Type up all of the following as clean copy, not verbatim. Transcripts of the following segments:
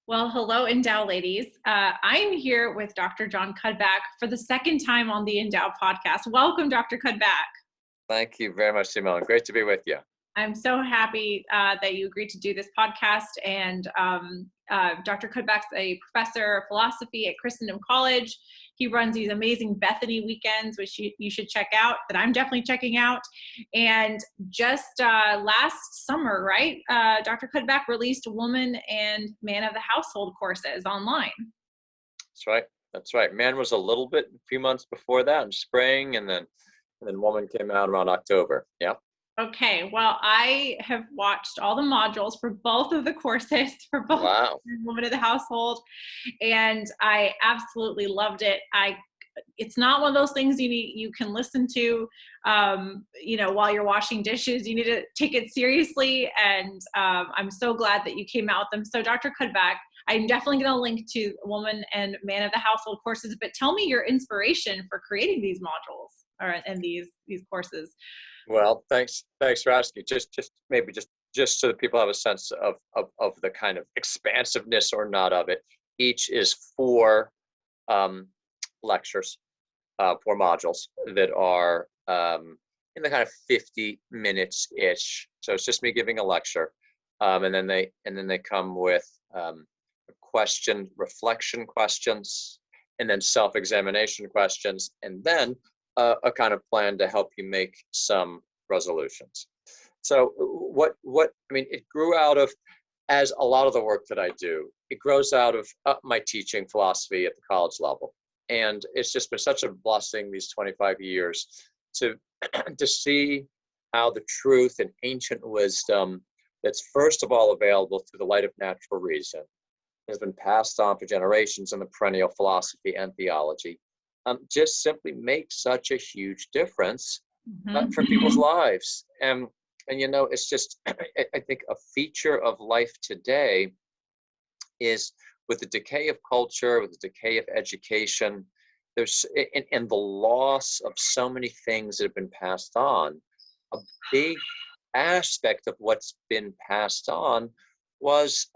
Well, hello, Endow ladies. I'm here with Dr. John Cuddeback for the second time on the Endow Podcast. Welcome, Dr. Cuddeback. Thank you very much, Simone. Great to be with you. I'm so happy that you agreed to do this podcast. And Dr. Cuddeback's a professor of philosophy at Christendom College. He runs these amazing Bethany weekends, which you should check out, that I'm definitely checking out. And just last summer, right, Dr. Cuddeback released Woman and Man of the Household courses online. That's right. That's right. Man was a few months before that in spring, and then Woman came out around October. Yeah. Okay, well, I have watched all the modules for both of the courses, for both Woman of the Household, and I absolutely loved it. It's not one of those things you can listen to, while you're washing dishes. You need to take it seriously, and I'm so glad that you came out with them. So, Dr. Cuddeback, I'm definitely going to link to Woman and Man of the Household courses, but tell me your inspiration for creating these modules and these courses. Well, thanks for asking. Just so that people have a sense of the kind of expansiveness or not of it. Each is four lectures, four modules that are in the kind of 50 minutes ish. So it's just me giving a lecture, and then they come with reflection questions, and then self-examination questions, and then a kind of plan to help you make some resolutions. So it grew out of, as a lot of the work that I do, it grows out of my teaching philosophy at the college level. And it's just been such a blessing these 25 years to see how the truth and ancient wisdom that's first of all available through the light of natural reason has been passed on for generations in the perennial philosophy and theology, just simply makes such a huge difference for people's lives. And it's just, I think a feature of life today is, with the decay of culture, with the decay of education, and the loss of so many things that have been passed on, a big aspect of what's been passed on was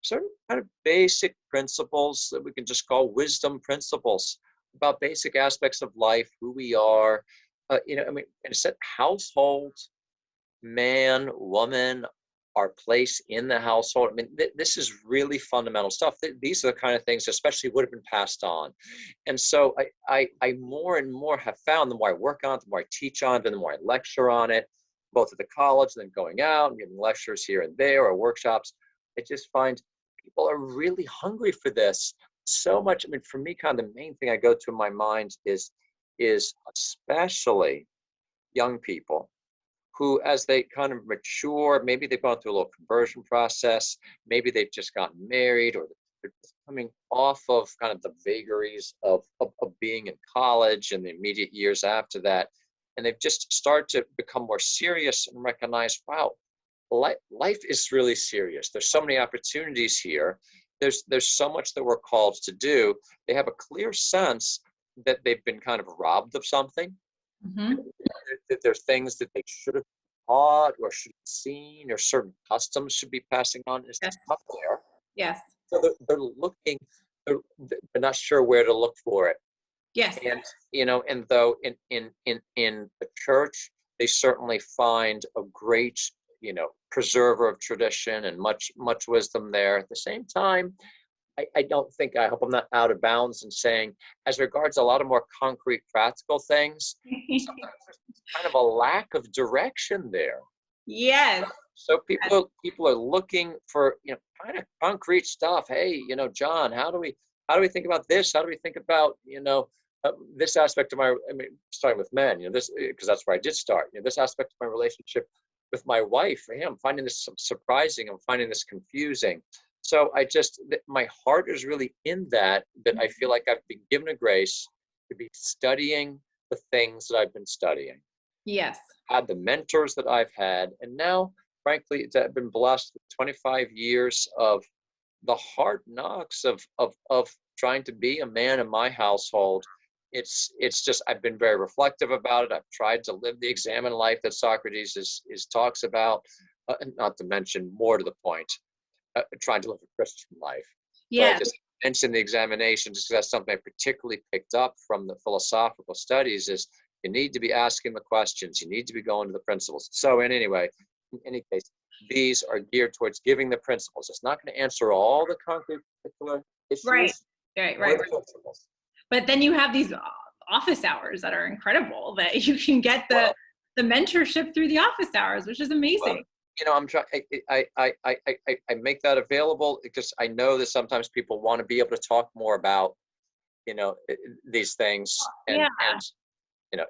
certain kind of basic principles that we can just call wisdom principles about basic aspects of life, who we are. And it's that household, man, woman, our place in the household. This is really fundamental stuff. These are the kind of things especially would have been passed on. And so I more and more have found, the more I work on it, the more I teach on it, and the more I lecture on it, both at the college and then going out and giving lectures here and there or workshops, I just find people are really hungry for this so much. For me, kind of the main thing I go to in my mind is especially young people who, as they kind of mature, maybe they've gone through a little conversion process, maybe they've just gotten married, or they're just coming off of kind of the vagaries of being in college and the immediate years after that, and they've just started to become more serious and recognize, wow, life is really serious. There's so many opportunities here. There's so much that we're called to do. They have a clear sense that they've been kind of robbed of something. That there's things that they should have taught or should have seen, or certain customs should be passing on. It's Yes. up there. Yes. So they're looking, they're not sure where to look for it. Yes. And though in the church, they certainly find a great, preserver of tradition and much wisdom there. At the same time, I hope I'm not out of bounds in saying, as regards a lot of more concrete, practical things, sometimes there's kind of a lack of direction there. Yes. So people are looking for, kind of concrete stuff. Hey, John, how do we think about this? How do we think about, this aspect of starting with men, this, because that's where I did start, this aspect of my relationship with my wife. I'm finding this surprising. I'm finding this confusing. So my heart is really in that I feel like I've been given a grace to be studying the things that I've been studying. Yes. Had the mentors that I've had. And now, frankly, I've been blessed with 25 years of the hard knocks of trying to be a man in my household. It's just, I've been very reflective about it. I've tried to live the examined life that Socrates is talks about, and not to mention, more to the point, trying to live a Christian life. Yeah. But I just mentioned the examination just because that's something I particularly picked up from the philosophical studies is you need to be asking the questions. You need to be going to the principles. So in any case, these are geared towards giving the principles. It's not going to answer all the concrete particular issues. Right. The principles. But then you have these office hours that are incredible that you can get the mentorship through the office hours, which is amazing. Well, I'm trying. I make that available because I know that sometimes people want to be able to talk more about, these things, and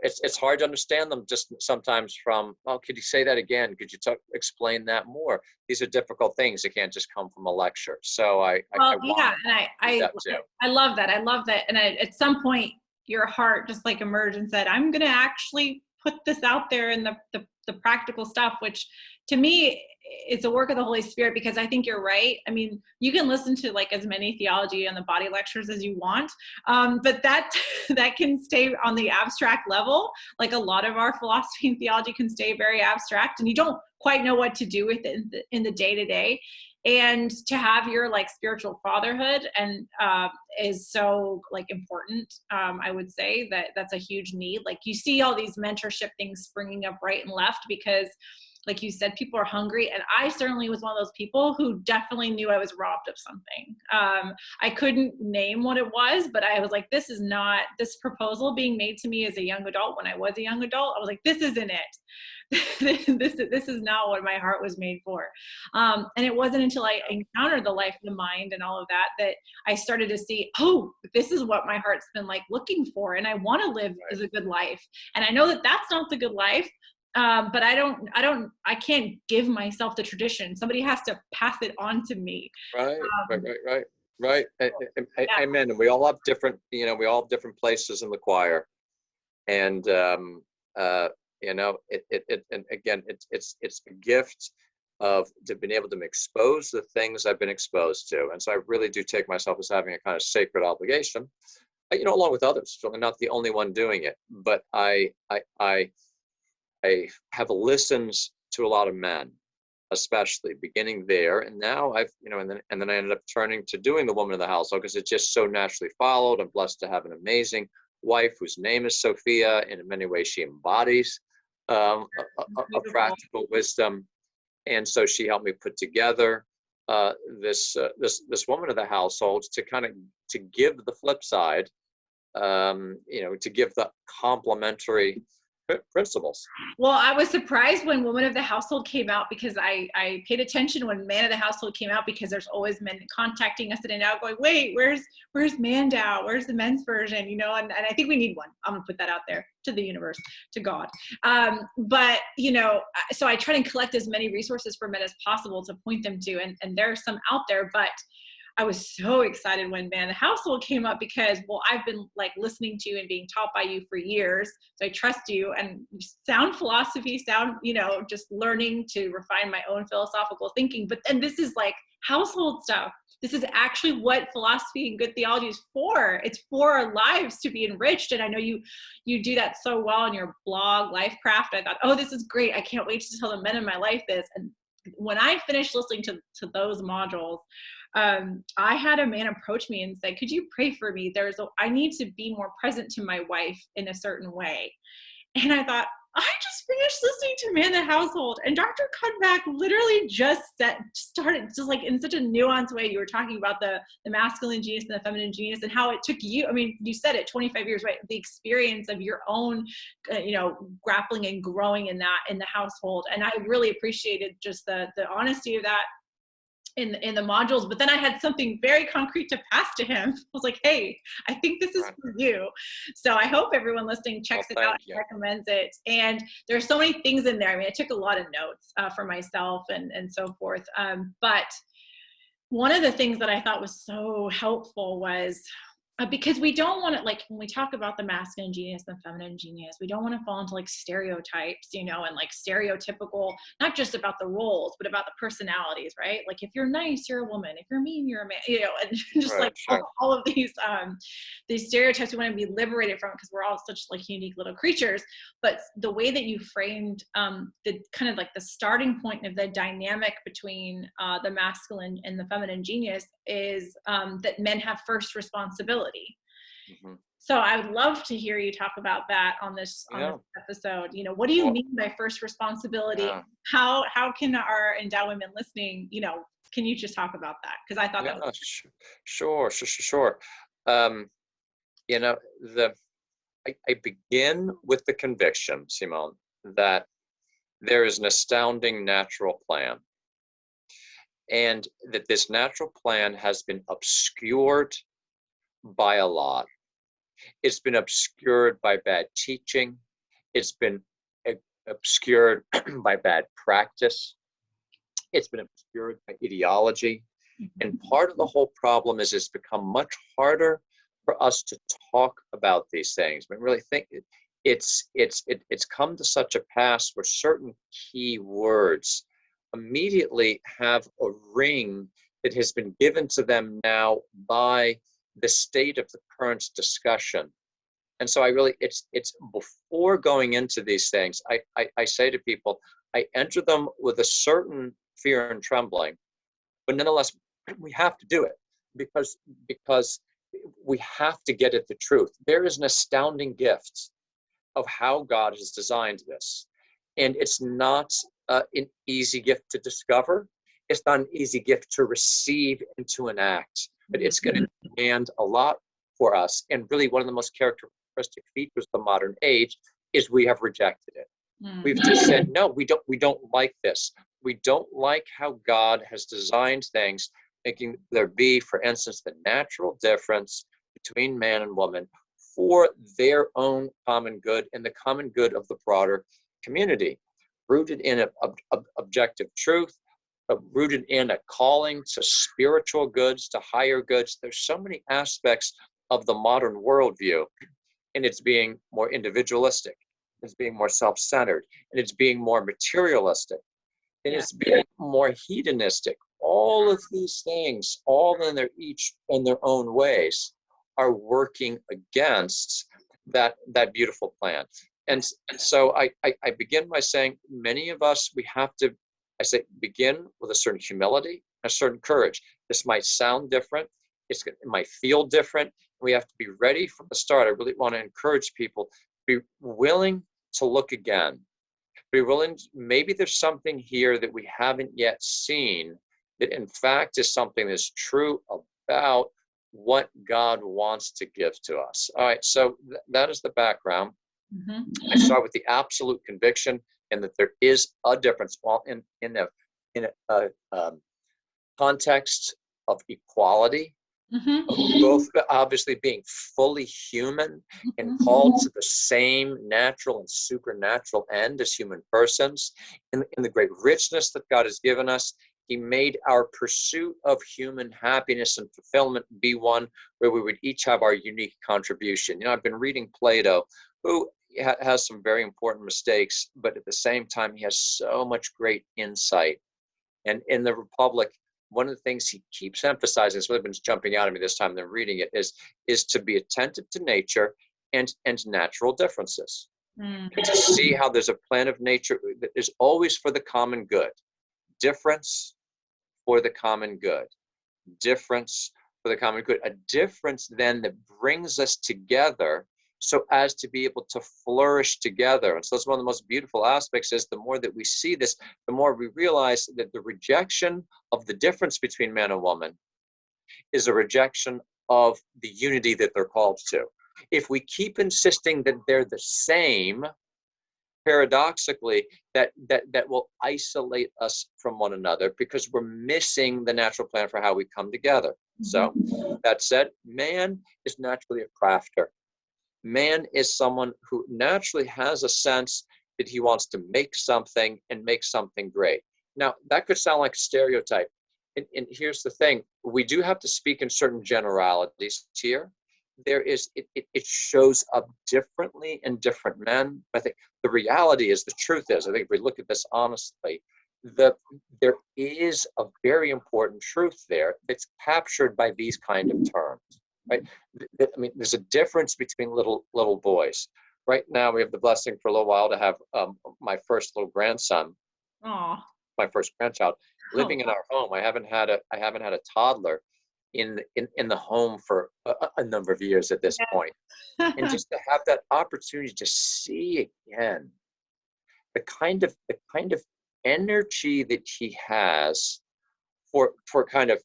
it's hard to understand them just sometimes from. Oh, could you say that again? Could you explain that more? These are difficult things. It can't just come from a lecture. So I love that. I love that. And at some point, your heart just like emerged and said, "I'm going to actually put this out there in the practical stuff," which to me, it's a work of the Holy Spirit, because I think you're right. I mean, you can listen to like as many theology and the body lectures as you want, but that can stay on the abstract level. Like a lot of our philosophy and theology can stay very abstract, and you don't quite know what to do with it in the day to day. And to have your like spiritual fatherhood and is so like important. I would say that's a huge need. Like you see all these mentorship things springing up right and left because, like you said, people are hungry. And I certainly was one of those people who definitely knew I was robbed of something. I couldn't name what it was, but I was like, this is not this proposal being made to me as a young adult. When I was a young adult, I was like, this isn't it. This is not what my heart was made for. And it wasn't until I encountered the life of the mind and all of that I started to see, oh, this is what my heart's been like looking for. And I want to live as a good life. And I know that that's not the good life. But I can't give myself the tradition. Somebody has to pass it on to me. Right. Amen. And we all have different, different places in the choir. And, and again, it's a gift of to being able to expose the things I've been exposed to. And so I really do take myself as having a kind of sacred obligation, along with others. So I'm not the only one doing it, but I have listened to a lot of men, especially beginning there. And now and then I ended up turning to doing the woman of the household because it just so naturally followed. I'm blessed to have an amazing wife whose name is Sophia. And in many ways, she embodies a practical wisdom. And so she helped me put together this woman of the household to give the flip side, to give the complementary principles. Well, I was surprised when Woman of the Household came out because I paid attention when Man of the Household came out, because there's always men contacting us and now going, wait, where's Mandow? Where's the men's version? And I think we need one. I'm gonna put that out there to the universe, to God. But so I try to collect as many resources for men as possible to point them to, and there are some out there, but I was so excited when Man of the Household came up because, well, I've been like listening to you and being taught by you for years. So I trust you, and sound philosophy, just learning to refine my own philosophical thinking. But then this is like household stuff. This is actually what philosophy and good theology is for. It's for our lives to be enriched. And I know you do that so well in your blog, Lifecraft. I thought, oh, this is great. I can't wait to tell the men in my life this. And when I finished listening to those modules, I had a man approach me and say, could you pray for me? I need to be more present to my wife in a certain way. And I thought, I just finished listening to Man of the Household, and Dr. Cuddeback literally just started just like in such a nuanced way. You were talking about the masculine genius and the feminine genius, and how it took you, you said it, 25 years, right? The experience of your own, grappling and growing in the household. And I really appreciated just the honesty of that in the modules. But then I had something very concrete to pass to him. I was like, hey, I think this is for you. So I hope everyone listening checks it out and recommends it. And there's so many things in there. I took a lot of notes for myself and so forth. But one of the things that I thought was so helpful was because we don't want to, like, when we talk about the masculine genius and the feminine genius, we don't want to fall into like stereotypes, and like stereotypical, not just about the roles, but about the personalities, right? Like, if you're nice, you're a woman. If you're mean, you're a man, and just Right, like sure. all of these stereotypes we want to be liberated from, because we're all such like unique little creatures. But the way that you framed the kind of like the starting point of the dynamic between the masculine and the feminine genius is that men have first responsibility. Mm-hmm. So I would love to hear you talk about that on this episode. What do you mean by first responsibility? Yeah. How can our Endow women listening, can you just talk about that? Because I thought that was Sure. I begin with the conviction, Simone, that there is an astounding natural plan, and that this natural plan has been obscured by a lot. It's been obscured by bad teaching. It's been obscured by bad practice. It's been obscured by ideology. And part of the whole problem is it's become much harder for us to talk about these things. But really think it's come to such a pass where certain key words immediately have a ring that has been given to them now by the state of the current discussion. And so it's before going into these things, I say to people, I enter them with a certain fear and trembling, but nonetheless, we have to do it because we have to get at the truth. There is an astounding gift of how God has designed this. And it's not an easy gift to discover. It's not an easy gift to receive and to enact, but it's going to demand a lot for us. And really one of the most characteristic features of the modern age is we have rejected it. We've just said, no, we don't like this. We don't like how God has designed things, making there be, for instance, the natural difference between man and woman for their own common good and the common good of the broader community, rooted in objective truth, rooted in a calling to spiritual goods, to higher goods. There's so many aspects of the modern worldview, and it's being more individualistic, it's being more self-centered, and it's being more materialistic, and it's being more hedonistic. All of these things, all in their own ways, are working against that beautiful plan. And so I begin by saying, many of us, begin with a certain humility, a certain courage. This might sound different. It might feel different. We have to be ready from the start. I really want to encourage people to be willing to look again. Be willing, maybe there's something here that we haven't yet seen that in fact is something that's true about what God wants to give to us. All right, so that is the background. I start with the absolute conviction and that there is a difference. Well, in a context of equality, both obviously being fully human and called to the same natural and supernatural end as human persons, in the great richness that God has given us, He made our pursuit of human happiness and fulfillment be one where we would each have our unique contribution. I've been reading Plato, who has some very important mistakes, but at the same time, he has so much great insight. And in the Republic, one of the things he keeps emphasizing, it's really been jumping out at me this time than reading it, is to be attentive to nature and natural differences. And to see how there's a plan of nature that is always for the common good. Difference for the common good. Difference for the common good. A difference then that brings us together so as to be able to flourish together. And so that's one of the most beautiful aspects, is the more that we see this, the more we realize that the rejection of the difference between man and woman is a rejection of the unity that they're called to. If we keep insisting that they're the same, paradoxically, that will isolate us from one another, because we're missing the natural plan for how we come together. So that said, man is naturally a crafter. Man is someone who naturally has a sense that he wants to make something and make something great. Now, that could sound like a stereotype. And here's the thing. We do have to speak in certain generalities here. it shows up differently in different men. I think the reality is, the truth is, I think if we look at this honestly, there is a very important truth there that's captured by these kind of terms, right? I mean, there's a difference between little boys. Right now, we have the blessing for a little while to have my first little grandson, Aww. my first grandchild, living in our home. I haven't had a toddler in the home for a number of years at this point. And just to have that opportunity to see again the kind of energy that he has for kind of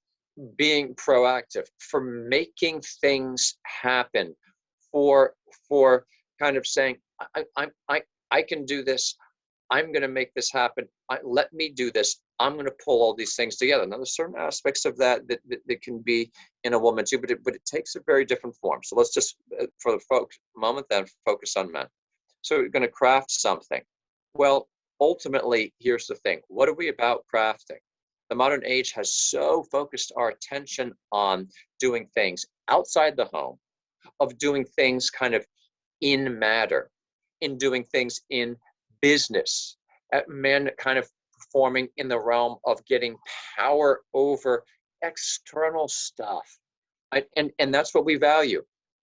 being proactive, for making things happen, for kind of saying, I can do this. I'm going to make this happen. Let me do this. I'm going to pull all these things together. Now, there's certain aspects of that can be in a woman too, but it takes a very different form. So let's just, for the moment then, focus on men. So we're going to craft something. Well, ultimately, here's the thing. What are we about crafting? The modern age has so focused our attention on doing things outside the home, of doing things kind of in matter, in doing things in business, at men kind of performing in the realm of getting power over external stuff. And that's what we value.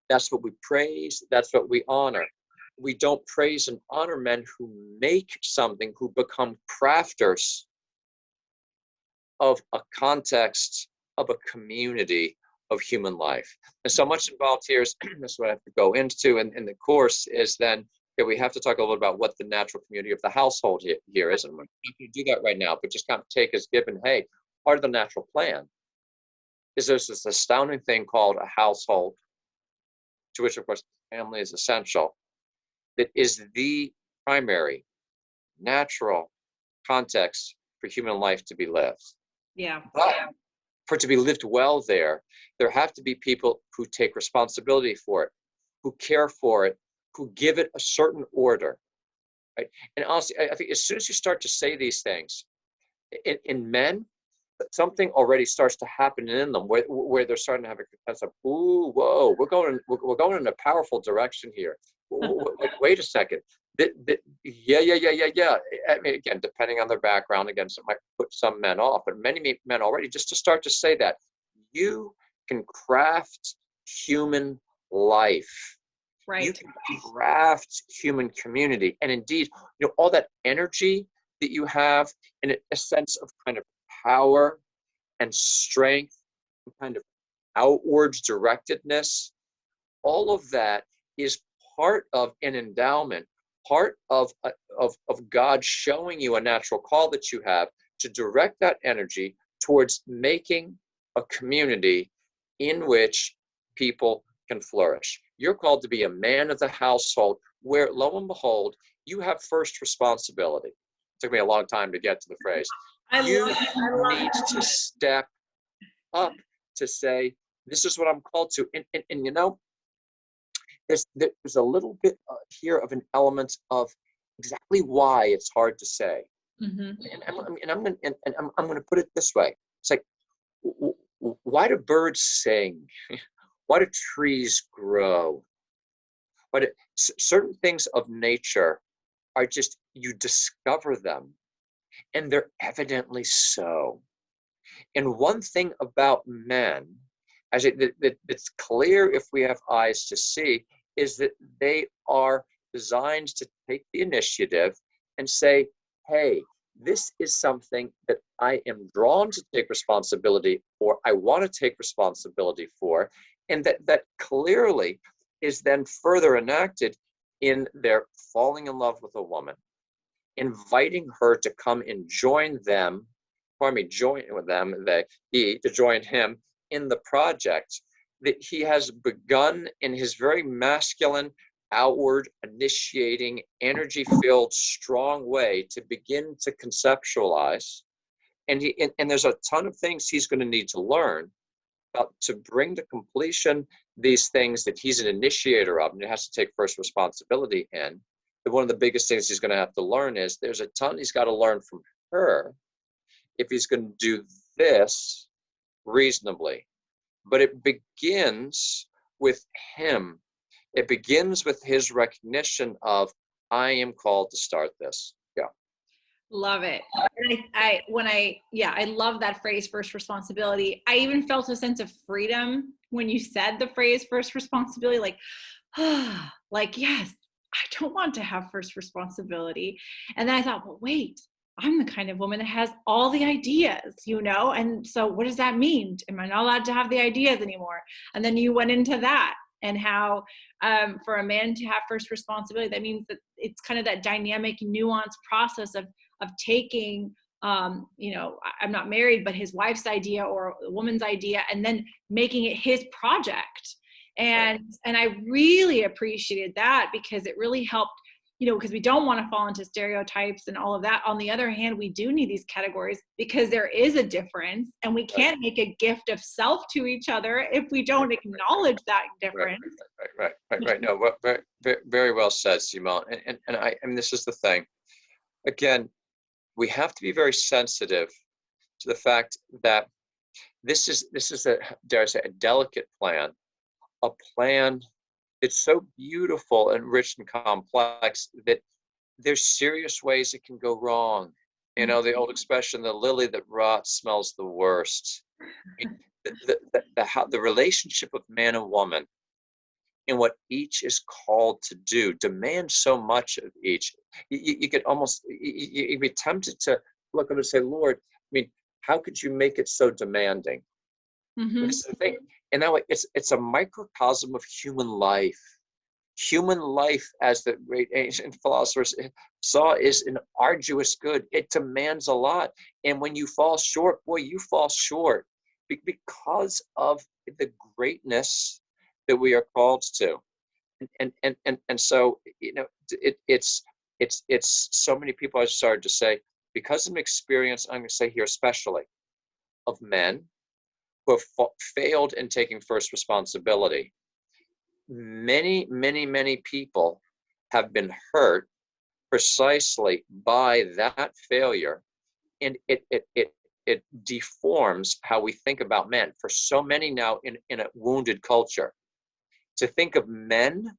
That's what we praise. That's what we honor. We don't praise and honor men who make something, who become crafters of a context, of a community of human life. And so much involved here is, that's what I have to go into in the course, is then that we have to talk a little bit about what the natural community of the household here is. And we're not going to do that right now, but just kind of take as given, hey, part of the natural plan is there's this astounding thing called a household, to which, of course, family is essential, that is the primary natural context for human life to be lived. Yeah. But for it to be lived well there have to be people who take responsibility for it, who care for it, who give it a certain order, right? And honestly, I think as soon as you start to say these things, in men, something already starts to happen in them where they're starting to have a sense of, ooh, whoa, we're going in a powerful direction here. Wait a second. Yeah. I mean, again, depending on their background, again, so it might put some men off, but many men already, just to start to say that you can craft human life. Right. You can craft human community. And indeed, all that energy that you have, in a sense of kind of power and strength, and kind of outwards directedness, all of that is part of an endowment, part of God showing you a natural call that you have to direct that energy towards making a community in which people can flourish. You're called to be a man of the household where, lo and behold, you have first responsibility. It took me a long time to get to the phrase. You need to step up to say, this is what I'm called to. And there's a little bit here of an element of exactly why it's hard to say. Mm-hmm. And I'm going to put it this way. It's like, why do birds sing? Why do trees grow? But certain things of nature are just, you discover them, and they're evidently so. And one thing about men, it's clear if we have eyes to see, is that they are designed to take the initiative and say, hey, this is something that I am drawn to take responsibility for, I want to take responsibility for, and that clearly is then further enacted in their falling in love with a woman, inviting her to come and join them, join with them, to join him in the project that he has begun in his very masculine, outward, initiating, energy-filled, strong way to begin to conceptualize. And there's a ton of things he's going to need to learn to bring to completion these things that he's an initiator of, and it has to take first responsibility in. But one of the biggest things he's going to have to learn is there's a ton he's got to learn from her if he's going to do this reasonably. But it begins with him, it begins with his recognition of, I am called to start this. Yeah. Love it. And I love that phrase, first responsibility. I even felt a sense of freedom when you said the phrase first responsibility, like, like, yes, I don't want to have first responsibility. And then I thought, well, wait, I'm the kind of woman that has all the ideas, and so what does that mean? Am I not allowed to have the ideas anymore? And then you went into that, and how for a man to have first responsibility, that means that it's kind of that dynamic, nuanced process of taking, I'm not married, but his wife's idea or a woman's idea, and then making it his project. And I really appreciated that, because it really helped, because we don't want to fall into stereotypes and all of that. On the other hand, we do need these categories, because there is a difference, and we can't make a gift of self to each other if we don't acknowledge that difference. Right. No, very, very, very well said, Simone. And this is the thing. Again, we have to be very sensitive to the fact that this is a, dare I say, a delicate plan, a plan. It's so beautiful and rich and complex that there's serious ways it can go wrong. The old expression, the lily that rots smells the worst. The relationship of man and woman, and what each is called to do, demands so much of each. You could almost, you'd be tempted to look up and say, Lord, how could you make it so demanding? Mm-hmm. This is the thing. And that way, it's a microcosm of human life. Human life, as the great ancient philosophers saw, is an arduous good. It demands a lot. And when you fall short, boy, you fall short because of the greatness that we are called to. And so, it's so many people, I started to say, because of an experience, I'm going to say here especially, of men who have failed in taking first responsibility. Many, many, many people have been hurt precisely by that failure, and it deforms how we think about men. For so many now in a wounded culture, to think of men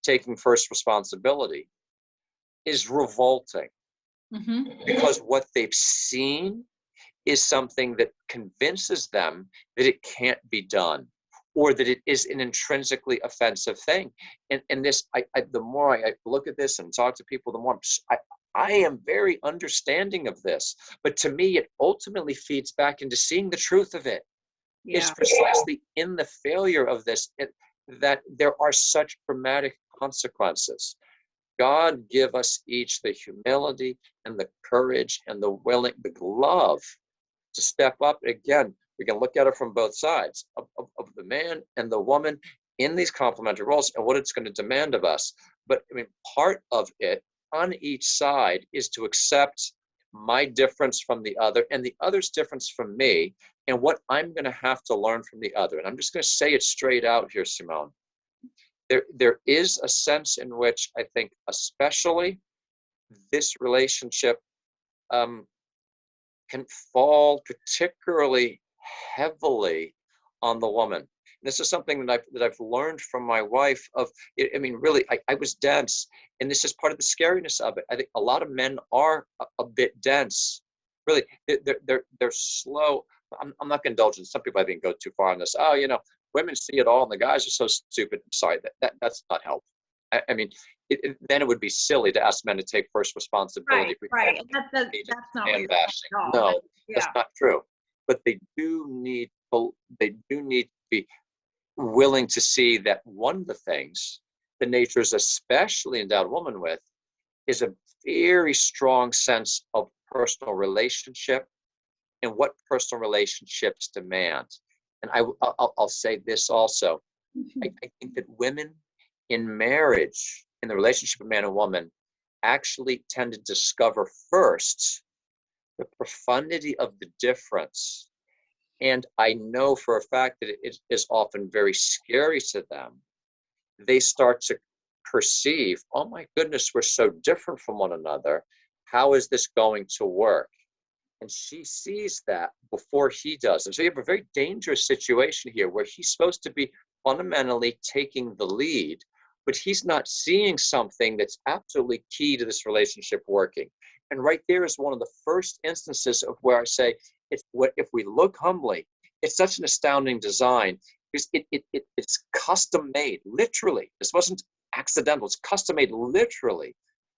taking first responsibility is revolting, because what they've seen is something that convinces them that it can't be done, or that it is an intrinsically offensive thing. And this, the more I look at this and talk to people, the more I am very understanding of this. But to me, it ultimately feeds back into seeing the truth of it. Yeah. It's precisely in the failure of this that there are such dramatic consequences. God give us each the humility and the courage and the love to step up. Again, we can look at it from both sides of the man and the woman in these complementary roles and what it's going to demand of us. But part of it on each side is to accept my difference from the other and the other's difference from me, and what I'm going to have to learn from the other. And I'm just going to say it straight out here, Simone. There is a sense in which I think, especially this relationship, can fall particularly heavily on the woman. This is something that I've learned from my wife. Really, I was dense, and this is part of the scariness of it. I think a lot of men are a bit dense. Really, they're slow. I'm not going to indulge in, some people I think go too far on this. Oh, women see it all, and the guys are so stupid. I'm sorry, that's not helpful. Then it would be silly to ask men to take first responsibility. Right. That's not man bashing. No, that's not true. But they do need to be willing to see that one of the things the nature is especially endowed woman with is a very strong sense of personal relationship and what personal relationships demand. And I'll say this also. I think that women in marriage, in the relationship of man and woman, actually tend to discover first the profundity of the difference. And I know for a fact that it is often very scary to them. They start to perceive, oh my goodness, we're so different from one another. How is this going to work? And she sees that before he does. And so you have a very dangerous situation here where he's supposed to be fundamentally taking the lead, but he's not seeing something that's absolutely key to this relationship working. And right there is one of the first instances of where I say, if we look humbly, it's such an astounding design, because it's custom made, literally. This wasn't accidental, it's custom made literally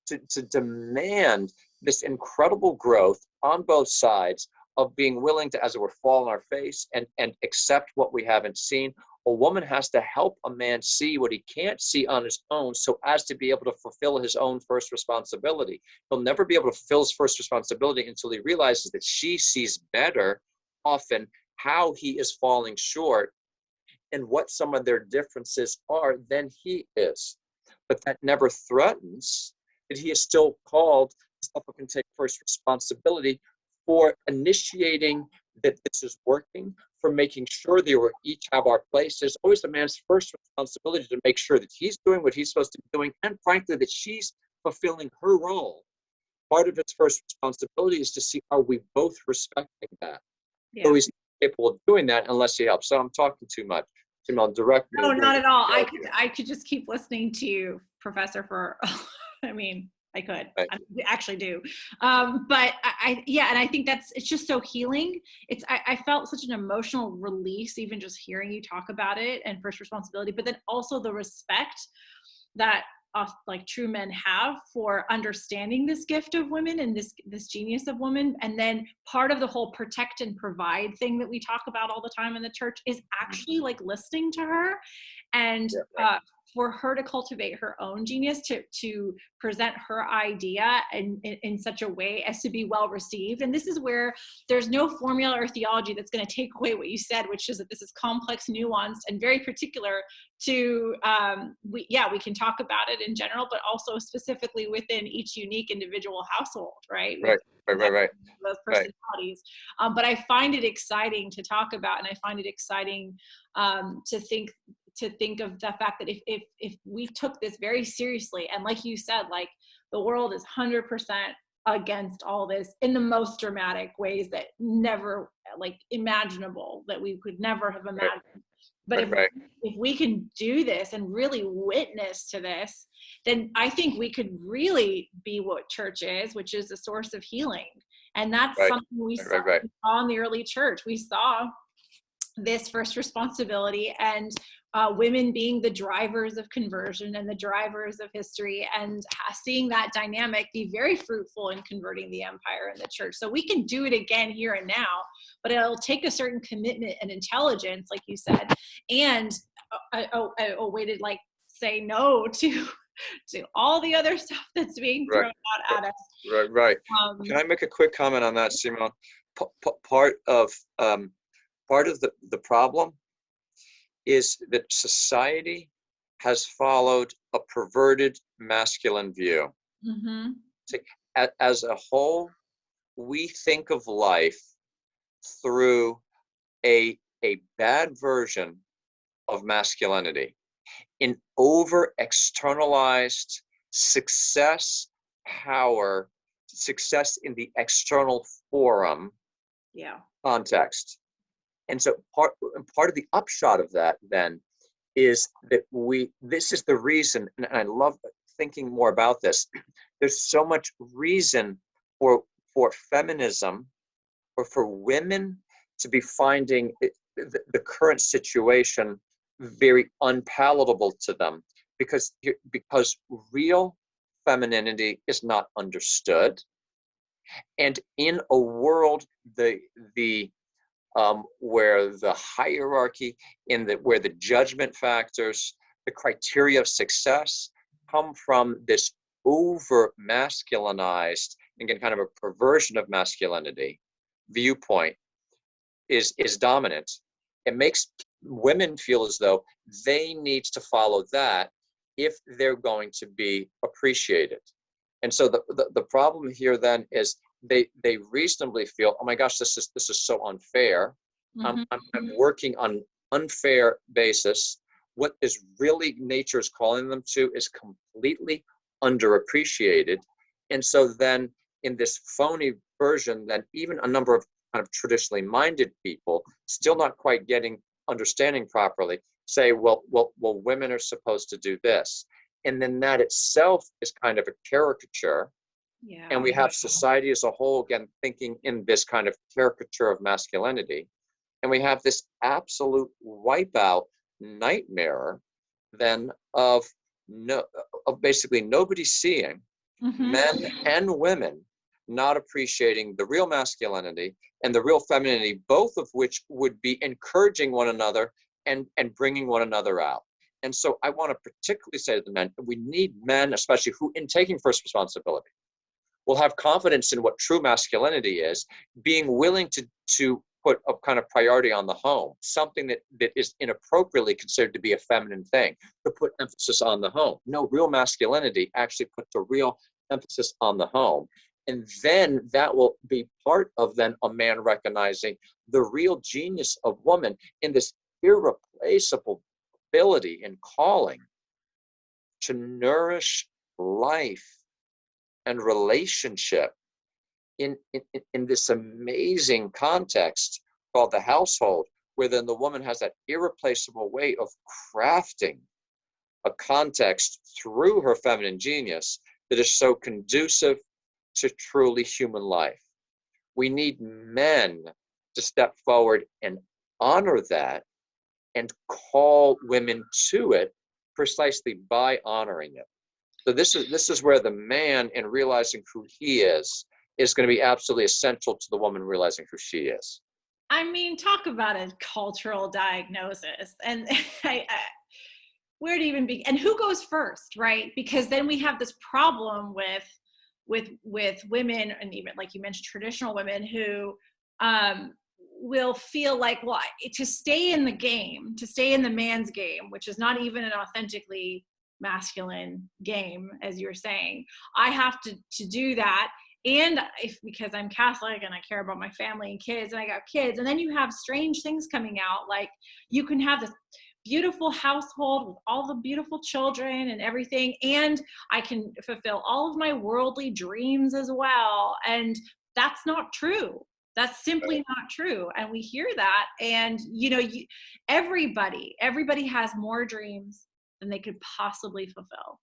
to demand this incredible growth on both sides of being willing to, as it were, fall on our face and accept what we haven't seen. A woman has to help a man see what he can't see on his own, so as to be able to fulfill his own first responsibility. He'll never be able to fulfill his first responsibility until he realizes that she sees better, often, how he is falling short and what some of their differences are than he is. But that never threatens that he is still called to step up and take first responsibility for initiating that this is working, for making sure that we each have our place. There's always a man's first responsibility to make sure that he's doing what he's supposed to be doing, and frankly, that she's fulfilling her role. Part of his first responsibility is to see, are we both respecting that? Yeah. So he's not capable of doing that unless he helps. So I'm talking too much. Simone, direct me. No, not at all. I could just keep listening to you, Professor, for, I mean, I could. Right. I actually do. But and I think it's just so healing. I felt such an emotional release, even just hearing you talk about it and first responsibility, but then also the respect that like true men have for understanding this gift of women and this genius of women. And then part of the whole protect and provide thing that we talk about all the time in the church is actually like listening to her and, for her to cultivate her own genius, to present her idea in such a way as to be well received. And this is where there's no formula or theology that's going to take away what you said, which is that this is complex, nuanced, and very particular to, we can talk about it in general, but also specifically within each unique individual household, right? Right. Those personalities. Right. But I find it exciting to talk about, and I find it exciting to think of the fact that if we took this very seriously, and like you said, like the world is 100% against all this in the most dramatic ways that never like imaginable, that we could never have imagined. But if we can do this and really witness to this, then I think we could really be what church is, which is a source of healing. And that's something we saw in the early church. We saw this first responsibility and women being the drivers of conversion and the drivers of history, and seeing that dynamic be very fruitful in converting the empire and the church. So we can do it again here and now, but it'll take a certain commitment and intelligence, like you said, and a way to like say no to all the other stuff that's being thrown out at us. Right. Can I make a quick comment on that, Simone? Part of the problem is that society has followed a perverted masculine view. Mm-hmm. As a whole, we think of life through a bad version of masculinity, in over externalized success, power, success in the external forum context. And so part of the upshot of that then is that this is the reason, and I love thinking more about this, there's so much reason for feminism, or for women to be finding the current situation very unpalatable to them, because real femininity is not understood. And in a world where the hierarchy, where the judgment factors, the criteria of success come from this over masculinized, again, kind of a perversion of masculinity viewpoint is dominant. It makes women feel as though they need to follow that if they're going to be appreciated. And so the problem here then is they reasonably feel, oh my gosh, this is so unfair. Mm-hmm. I'm working on unfair basis. What is really nature is calling them to is completely underappreciated. And so then in this phony version, then even a number of kind of traditionally minded people still not quite getting understanding properly, say, well, women are supposed to do this. And then that itself is kind of a caricature. Yeah. And we have society as a whole, again, thinking in this kind of caricature of masculinity. And we have this absolute wipeout nightmare then of basically nobody seeing men and women not appreciating the real masculinity and the real femininity, both of which would be encouraging one another and bringing one another out. And so I want to particularly say to the men, we need men, especially who, in taking first responsibility, will have confidence in what true masculinity is, being willing to put a kind of priority on the home, something that is inappropriately considered to be a feminine thing, to put emphasis on the home. No, real masculinity actually puts a real emphasis on the home. And then that will be part of then a man recognizing the real genius of woman in this irreplaceable ability and calling to nourish life and relationship in this amazing context called the household, where then the woman has that irreplaceable way of crafting a context through her feminine genius that is so conducive to truly human life. We need men to step forward and honor that and call women to it precisely by honoring it. So this is where the man, in realizing who he is going to be absolutely essential to the woman realizing who she is. I mean, talk about a cultural diagnosis, and where to even begin, and who goes first, right? Because then we have this problem with women, and even like you mentioned, traditional women who will feel like, well, to stay in the game, to stay in the man's game, which is not even an authentically masculine game, as you're saying, I have to do that. And because I'm Catholic and I care about my family and kids, and I got kids, and then you have strange things coming out, like you can have this beautiful household with all the beautiful children and everything, and I can fulfill all of my worldly dreams as well. And that's not true. That's simply not true. And we hear that, and everybody has more dreams than they could possibly fulfill,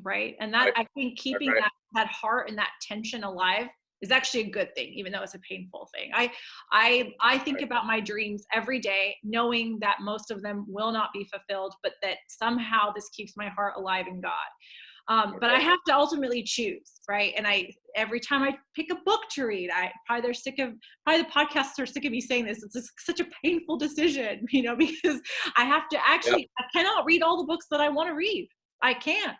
right? And that, I think, keeping that heart and that tension alive is actually a good thing, even though it's a painful thing. I think about my dreams every day, knowing that most of them will not be fulfilled, but that somehow this keeps my heart alive in God. But I have to ultimately choose, right? And every time I pick a book to read, probably the podcasts are sick of me saying this. It's just such a painful decision, because I have to actually, I cannot read all the books that I want to read. I can't.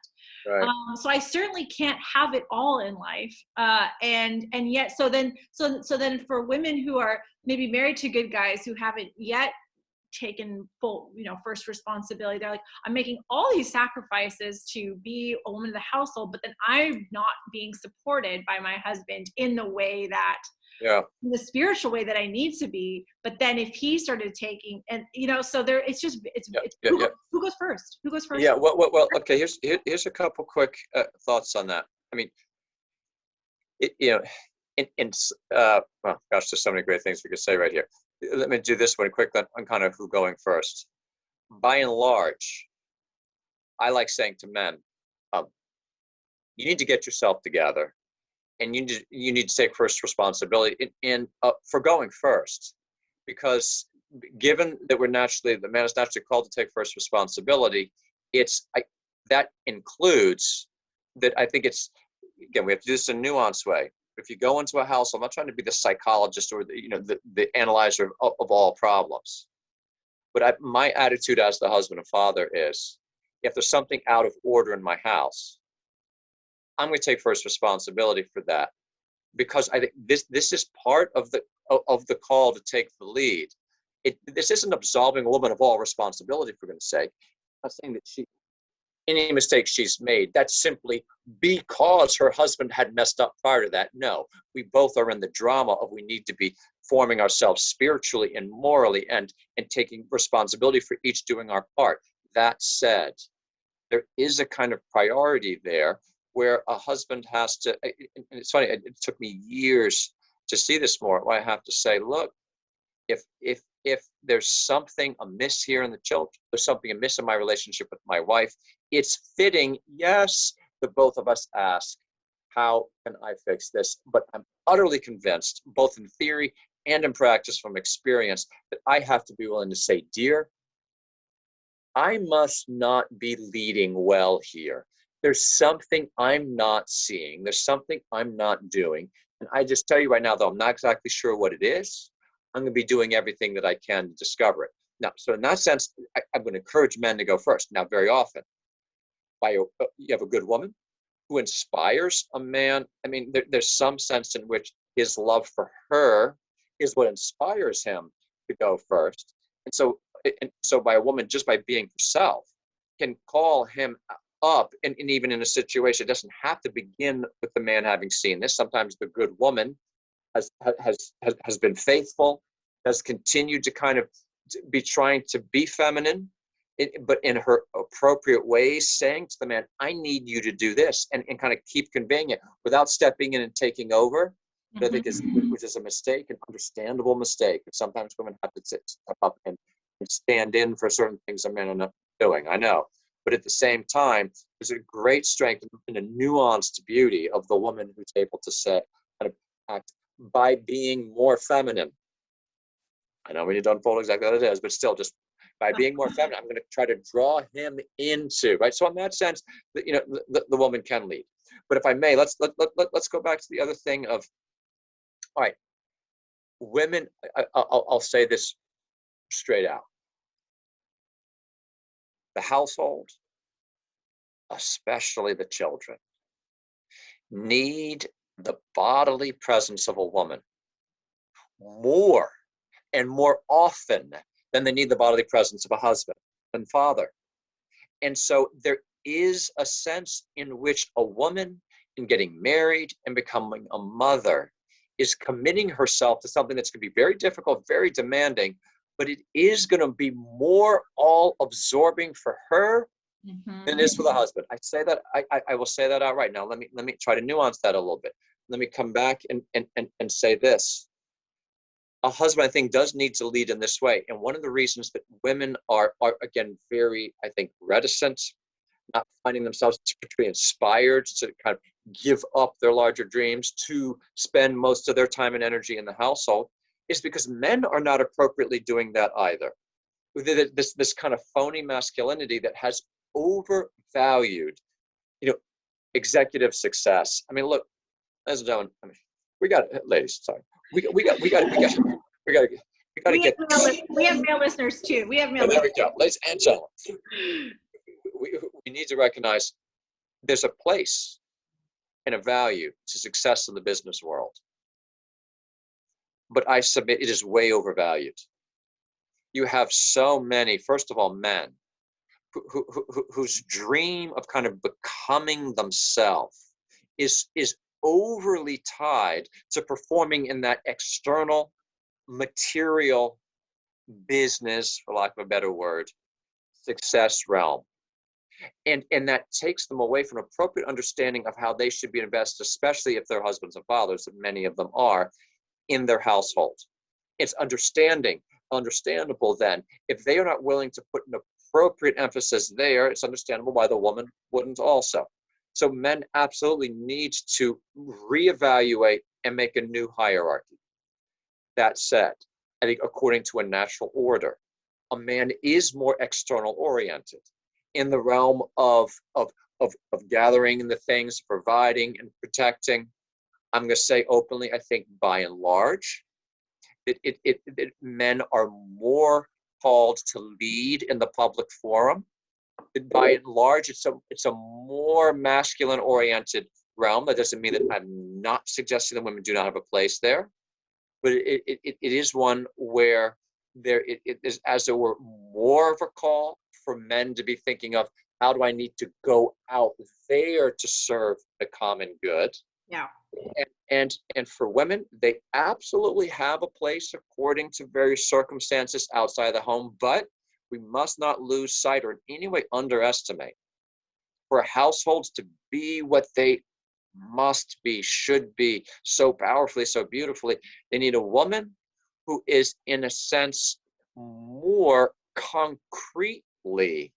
Right. So I certainly can't have it all in life. And yet, so then for women who are maybe married to good guys who haven't yet taken full, first responsibility, they're like, I'm making all these sacrifices to be a woman of the household, but then I'm not being supported by my husband in the way that, in the spiritual way that I need to be. But then if he started taking, and so there, it's who goes first? Who goes first? Yeah. Well. Okay. Here's a couple quick thoughts on that. I mean, well, gosh, there's so many great things we could say right here. Let me do this one quick on kind of who going first. By and large, I like saying to men, you need to get yourself together, and you need to take first responsibility for going first, because given that the man is naturally called to take first responsibility, that includes that. I think again, we have to do this in a nuanced way. If you go into a house, I'm not trying to be the psychologist or the analyzer of all problems, but my attitude as the husband and father is, if there's something out of order in my house, I'm going to take first responsibility for that, because I think this is part of the call to take the lead. This isn't absolving a woman of all responsibility, for goodness sake. I'm not saying that any mistakes she's made, that's simply because her husband had messed up prior to that. No, we both are in the drama of, we need to be forming ourselves spiritually and morally and taking responsibility for each doing our part. That said, there is a kind of priority there where a husband has to, and it's funny, it took me years to see this more, where I have to say, look, if if there's something amiss here in the children, there's something amiss in my relationship with my wife, it's fitting, yes, that both of us ask, how can I fix this? But I'm utterly convinced, both in theory and in practice from experience, that I have to be willing to say, dear, I must not be leading well here. There's something I'm not seeing. There's something I'm not doing. And I just tell you right now, though, I'm not exactly sure what it is. I'm going to be doing everything that I can to discover it. Now, so in that sense, I'm going to encourage men to go first. Now, very often, you have a good woman who inspires a man. I mean, there's some sense in which his love for her is what inspires him to go first. And so by a woman, just by being herself, can call him up. And even in a situation, it doesn't have to begin with the man having seen this. Sometimes the good woman has been faithful, has continued to kind of be trying to be feminine, but in her appropriate ways, saying to the man, I need you to do this, and kind of keep conveying it without stepping in and taking over. Mm-hmm. I think which is a mistake, an understandable mistake. And sometimes women have to step up and stand in for certain things a man are not doing. I know. But at the same time, there's a great strength and a nuanced beauty of the woman who's able to say, kind of act by being more feminine. I know when you don't unfold exactly what it is, but still, just by being more feminine, I'm going to try to draw him into, right? So in that sense, the woman can lead. But if I may, let's go back to the other thing of, all right, women. I'll say this straight out: the household, especially the children, need the bodily presence of a woman more and more often than they need the bodily presence of a husband and father. And so there is a sense in which a woman, in getting married and becoming a mother, is committing herself to something that's going to be very difficult, very demanding, but it is going to be more all-absorbing for her than it is for the husband. I will say that outright. Now, let me try to nuance that a little bit. Let me come back and say this. A husband, I think, does need to lead in this way. And one of the reasons that women are again, very, I think, reticent, not finding themselves particularly inspired to kind of give up their larger dreams to spend most of their time and energy in the household, is because men are not appropriately doing that either. This kind of phony masculinity that has overvalued, executive success. I mean, look, ladies and gentlemen, we got male listeners too. We have male listeners. There we go, ladies and gentlemen. We need to recognize there's a place and a value to success in the business world, but I submit it is way overvalued. You have so many, first of all, men whose dream of kind of becoming themselves is overly tied to performing in that external material business, for lack of a better word, success realm. And that takes them away from appropriate understanding of how they should be invested, especially if they're husbands and fathers, that many of them are, in their household. It's understandable then, if they are not willing to put an appropriate emphasis there, it's understandable why the woman wouldn't also. So men absolutely need to reevaluate and make a new hierarchy. That said, I think according to a natural order, a man is more external oriented in the realm of gathering the things, providing and protecting. I'm going to say openly, I think by and large, that men are more called to lead in the public forum. By and large, it's a more masculine oriented realm. That doesn't mean that I'm not suggesting that women do not have a place there, but it is one where it is, as it were, more of a call for men to be thinking of, how do I need to go out there to serve the common good? Yeah. And for women, they absolutely have a place according to various circumstances outside the home, but we must not lose sight or in any way underestimate, for households to be what they must be, should be, so powerfully, so beautifully, they need a woman who is, in a sense, more concretely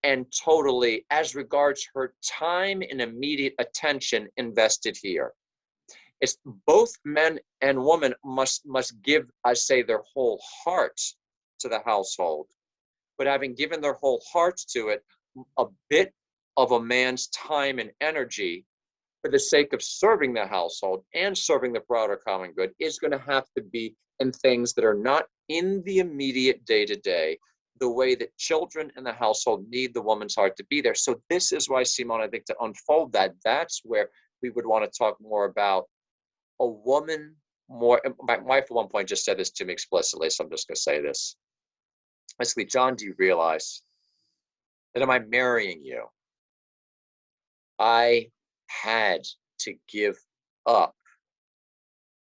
and totally as regards her time and immediate attention invested here. It's both men and women must give, I say, their whole hearts to the household. But having given their whole hearts to it, a bit of a man's time and energy for the sake of serving the household and serving the broader common good is going to have to be in things that are not in the immediate day-to-day, the way that children in the household need the woman's heart to be there. So this is why, Simone, I think to unfold that, that's where we would want to talk more about a woman more. My wife at one point just said this to me explicitly, so I'm just going to say this. Basically, John, do you realize that am I marrying you? I had to give up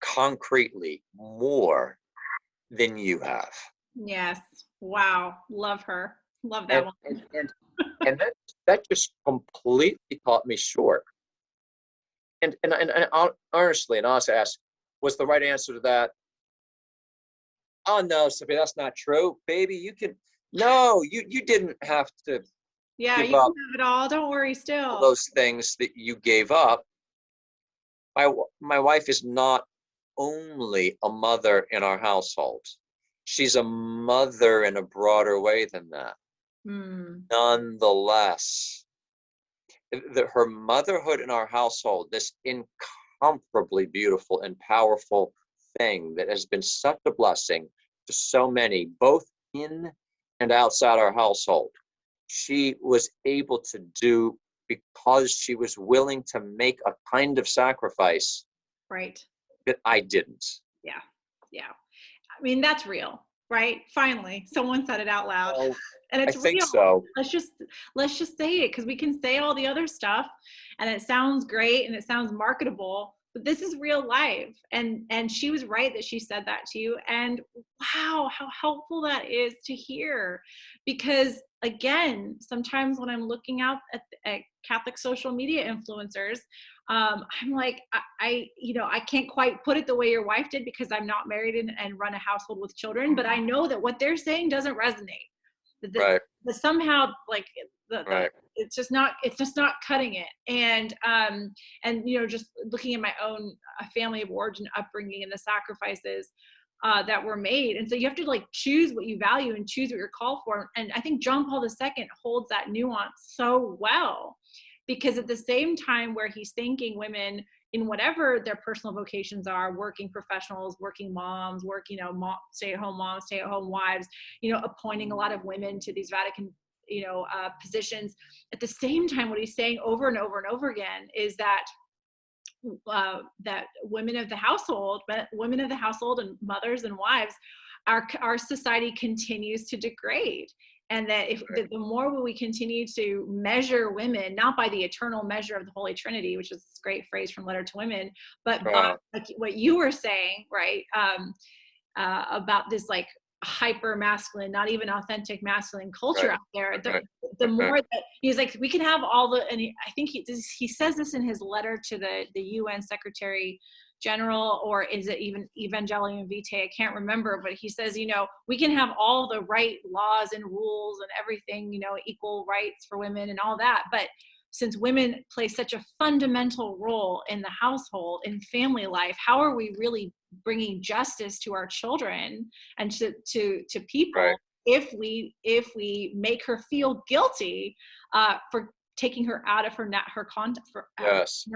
concretely more than you have. Yes. Wow. Love her. Love that one. And that just completely caught me short. And honestly asked, was the right answer to that? Oh no, Sophie, that's not true. Baby, you didn't have to Yeah, give you up can have it all. Don't worry still. all those things that you gave up. My wife is not only a mother in our household. She's a mother in a broader way than that. Nonetheless, her motherhood in our household, this incomparably beautiful and powerful thing that has been such a blessing to so many, both in and outside our household, she was able to do because she was willing to make a kind of sacrifice, right, that I didn't. Yeah. I mean, that's real, right? Finally, someone said it out loud. Well, and it's I think real. so. Let's just say it, because we can say all the other stuff and it sounds great and it sounds marketable, but this is real life. And she was right that she said that to you. And wow, how helpful that is to hear. Because again, sometimes when I'm looking out at Catholic social media influencers, I'm like, I can't quite put it the way your wife did, because I'm not married and run a household with children, but I know that what they're saying doesn't resonate. Right. But somehow, like, Right. it's just not cutting it. And just looking at my own family of origin upbringing and the sacrifices that were made. And so you have to like choose what you value and choose what you're called for. And I think John Paul II holds that nuance so well, because at the same time where he's thanking women in whatever their personal vocations are, working professionals, working moms, stay-at-home moms, stay-at-home wives, appointing a lot of women to these Vatican, positions. At the same time, what he's saying over and over and over again is that women of the household and mothers and wives, our society continues to degrade. And that if the more we continue to measure women, not by the eternal measure of the Holy Trinity, which is this great phrase from Letter to Women, but by like what you were saying, right, about this like hyper masculine, not even authentic masculine culture out there. The more that he's like, we can have all the, and I think he says this in his letter to the UN Secretary General, or is it even Evangelium Vitae? I can't remember, but he says, we can have all the right laws and rules and everything, equal rights for women and all that. But since women play such a fundamental role in the household, in family life, how are we really bringing justice to our children and to people if we make her feel guilty for taking her out of her context? Yes.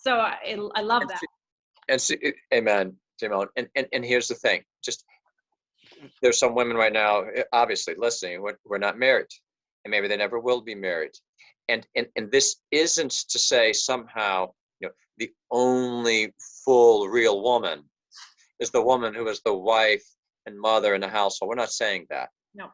So I love that. And so, amen, Simone. And here's the thing: just there's some women right now, obviously listening, we're not married, and maybe they never will be married. And this isn't to say somehow, the only full real woman is the woman who is the wife and mother in the household. We're not saying that. No.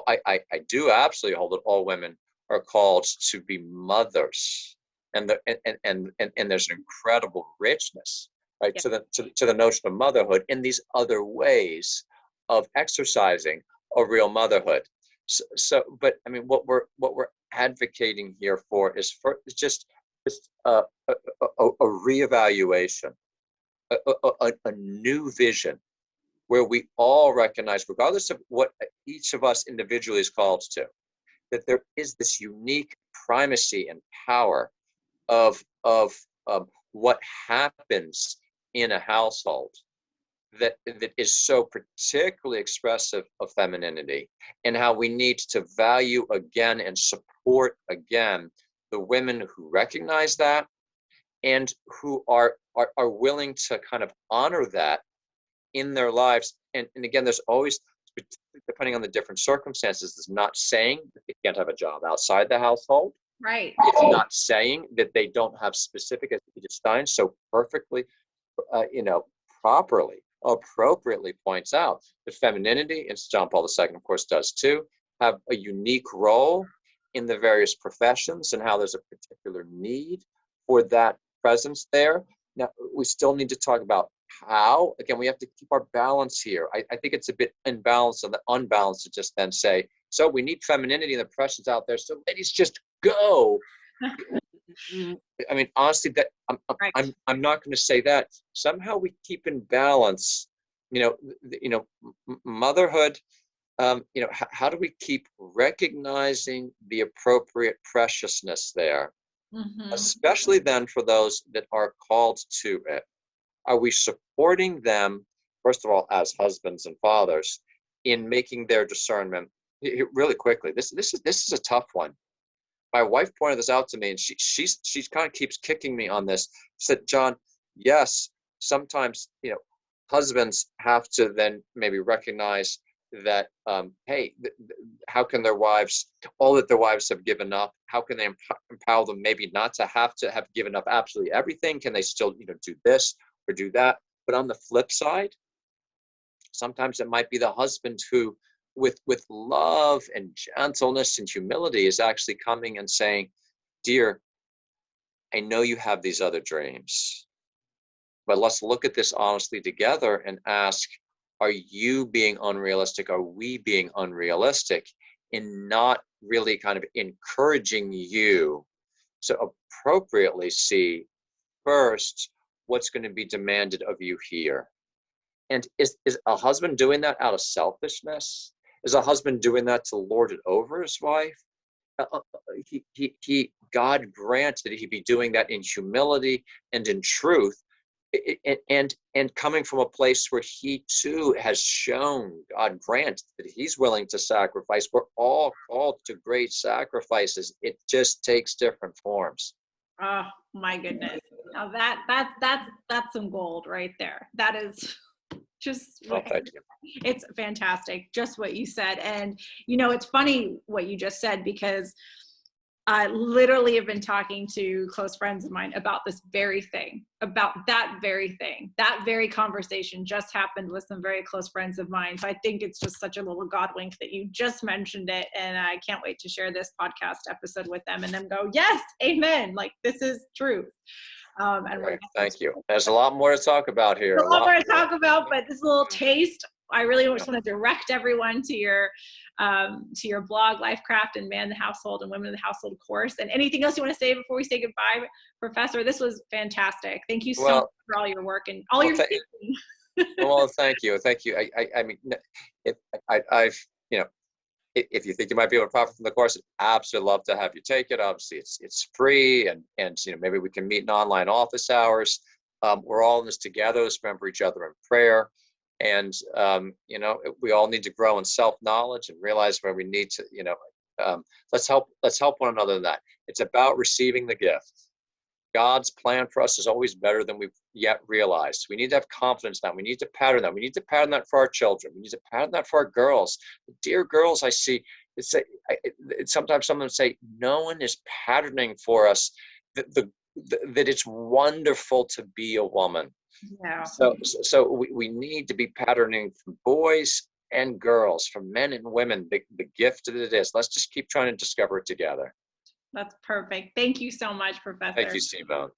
I do absolutely hold that all women are called to be mothers, and there's an incredible richness, right, to the notion of motherhood in these other ways of exercising a real motherhood. So but I mean, what we're advocating here for is just a reevaluation, a new vision where we all recognize, regardless of what each of us individually is called to, that there is this unique primacy and power of what happens in a household that is so particularly expressive of femininity, and how we need to value again and support again the women who recognize that and who are willing to kind of honor that in their lives. And again, there's always, depending on the different circumstances, it's not saying that they can't have a job outside the household. Right. It's not saying that they don't have specific, as Edith Stein so perfectly, properly, appropriately points out, that femininity, and John Paul II, of course, does too, have a unique role in the various professions and how there's a particular need for that presence there. Now, we still need to talk about how. Again, we have to keep our balance here. I think it's a bit imbalanced and unbalanced to just then say, so we need femininity and the professions out there, so ladies, just go. I mean, honestly, that I'm not going to say that. Somehow we keep in balance, motherhood. How do we keep recognizing the appropriate preciousness there, especially then for those that are called to it? Are we supporting them, first of all, as husbands and fathers, in making their discernment? Really quickly, this is a tough one. My wife pointed this out to me, and she's kind of keeps kicking me on this. She said, John, yes, sometimes husbands have to then maybe recognize that hey, how can their wives, all that their wives have given up, how can they empower them maybe not to have given up absolutely everything? Can they still do this or do that? But on the flip side, sometimes it might be the husband who, with love and gentleness and humility, is actually coming and saying, dear, I know you have these other dreams, but let's look at this honestly together and ask, are you being unrealistic? Are we being unrealistic in not really kind of encouraging you to appropriately see first what's going to be demanded of you here? And is a husband doing that out of selfishness? Is a husband doing that to lord it over his wife? God grant that he be doing that in humility and in truth, and coming from a place where he too has shown, God grant, that he's willing to sacrifice. We're all called to great sacrifices. It just takes different forms. Oh my goodness! Now that's some gold right there. That is just, it's fantastic, just what you said. And it's funny what you just said, because I literally have been talking to close friends of mine about this very thing, about that very thing. That very conversation just happened with some very close friends of mine. So I think it's just such a little God wink that you just mentioned it. And I can't wait to share this podcast episode with them and them go, yes, amen. Like, this is truth. Thank you. There's a lot more to talk about here. There's a lot more to talk about, but this little taste, I really just want to direct everyone to your blog, Lifecraft and Man in the Household and Women in the Household course. And anything else you want to say before we say goodbye, Professor? This was fantastic. Thank you so much for all your work and all your teaching. Well, thank you. I mean, if you think you might be able to profit from the course, I'd absolutely love to have you take it. Obviously, it's free, and maybe we can meet in online office hours. We're all in this together. Let's remember each other in prayer, and we all need to grow in self-knowledge and realize where we need to. Let's help one another in that. It's about receiving the gift. God's plan for us is always better than we've yet realized. We need to have confidence in that. We need to pattern that. We need to pattern that for our children. We need to pattern that for our girls. Dear girls, I see, sometimes someone say, no one is patterning for us that it's wonderful to be a woman. Yeah. So we need to be patterning for boys and girls, for men and women, the gift that it is. Let's just keep trying to discover it together. That's perfect. Thank you so much, Professor. Thank you, Simone.